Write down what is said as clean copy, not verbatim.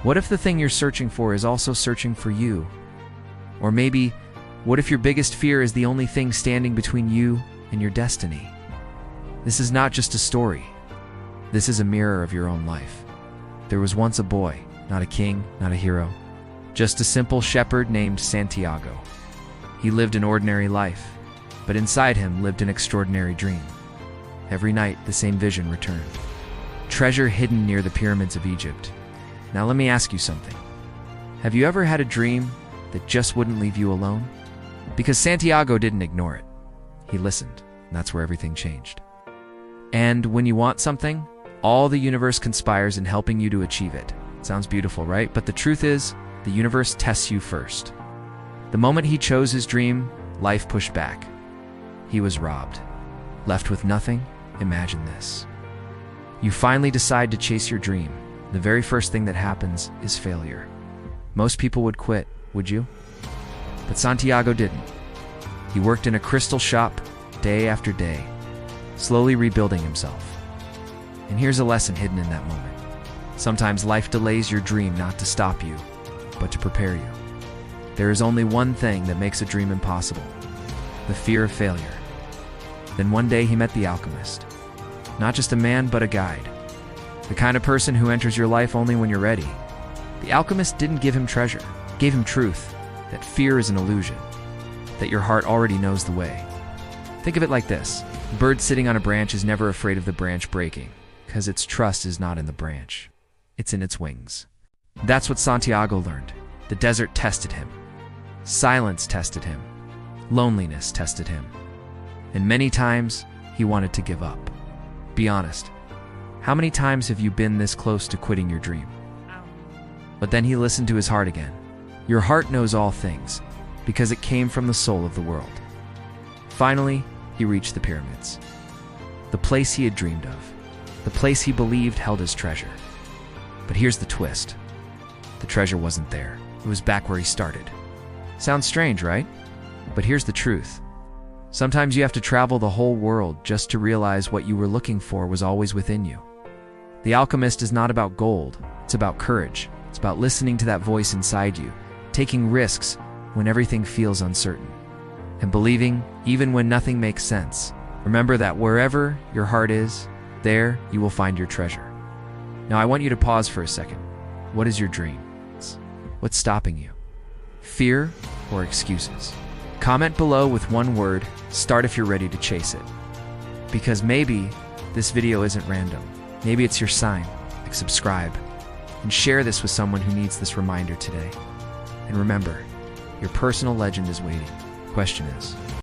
What if the thing you're searching for is also searching for you? Or maybe, what if your biggest fear is the only thing standing between you and your destiny? This is not just a story. This is a mirror of your own life. There was once a boy, not a king, not a hero, just a simple shepherd named Santiago. He lived an ordinary life, but inside him lived an extraordinary dream. Every night, the same vision returned. Treasure hidden near the pyramids of Egypt. Now let me ask you something. Have you ever had a dream that just wouldn't leave you alone? Because Santiago didn't ignore it. He listened, and that's where everything changed. And when you want something, all the universe conspires in helping you to achieve it. Sounds beautiful, right? But the truth is, the universe tests you first. The moment he chose his dream, life pushed back. He was robbed. Left with nothing? Imagine this. You finally decide to chase your dream. The very first thing that happens is failure. Most people would quit, would you? But Santiago didn't. He worked in a crystal shop day after day, slowly rebuilding himself. And here's a lesson hidden in that moment. Sometimes life delays your dream not to stop you, but to prepare you. There is only one thing that makes a dream impossible: the fear of failure. Then one day he met the alchemist. Not just a man, but a guide. The kind of person who enters your life only when you're ready. The alchemist didn't give him treasure, gave him truth, that fear is an illusion, that your heart already knows the way. Think of it like this. A bird sitting on a branch is never afraid of the branch breaking, because its trust is not in the branch. It's in its wings. That's what Santiago learned. The desert tested him. Silence tested him. Loneliness tested him. And many times, he wanted to give up. Be honest. How many times have you been this close to quitting your dream? But then he listened to his heart again. Your heart knows all things, because it came from the soul of the world. Finally, he reached the pyramids. The place he had dreamed of. The place he believed held his treasure. But here's the twist. The treasure wasn't there. It was back where he started. Sounds strange, right? But here's the truth. Sometimes you have to travel the whole world just to realize what you were looking for was always within you. The Alchemist is not about gold. It's about courage. It's about listening to that voice inside you, taking risks when everything feels uncertain, and believing even when nothing makes sense. Remember that wherever your heart is, there you will find your treasure. Now I want you to pause for a second. What is your dream? What's stopping you? Fear or excuses? Comment below with one word. Start if you're ready to chase it. Because maybe this video isn't random. Maybe it's your sign. Like, subscribe, and share this with someone who needs this reminder today. And remember, your personal legend is waiting. Question is,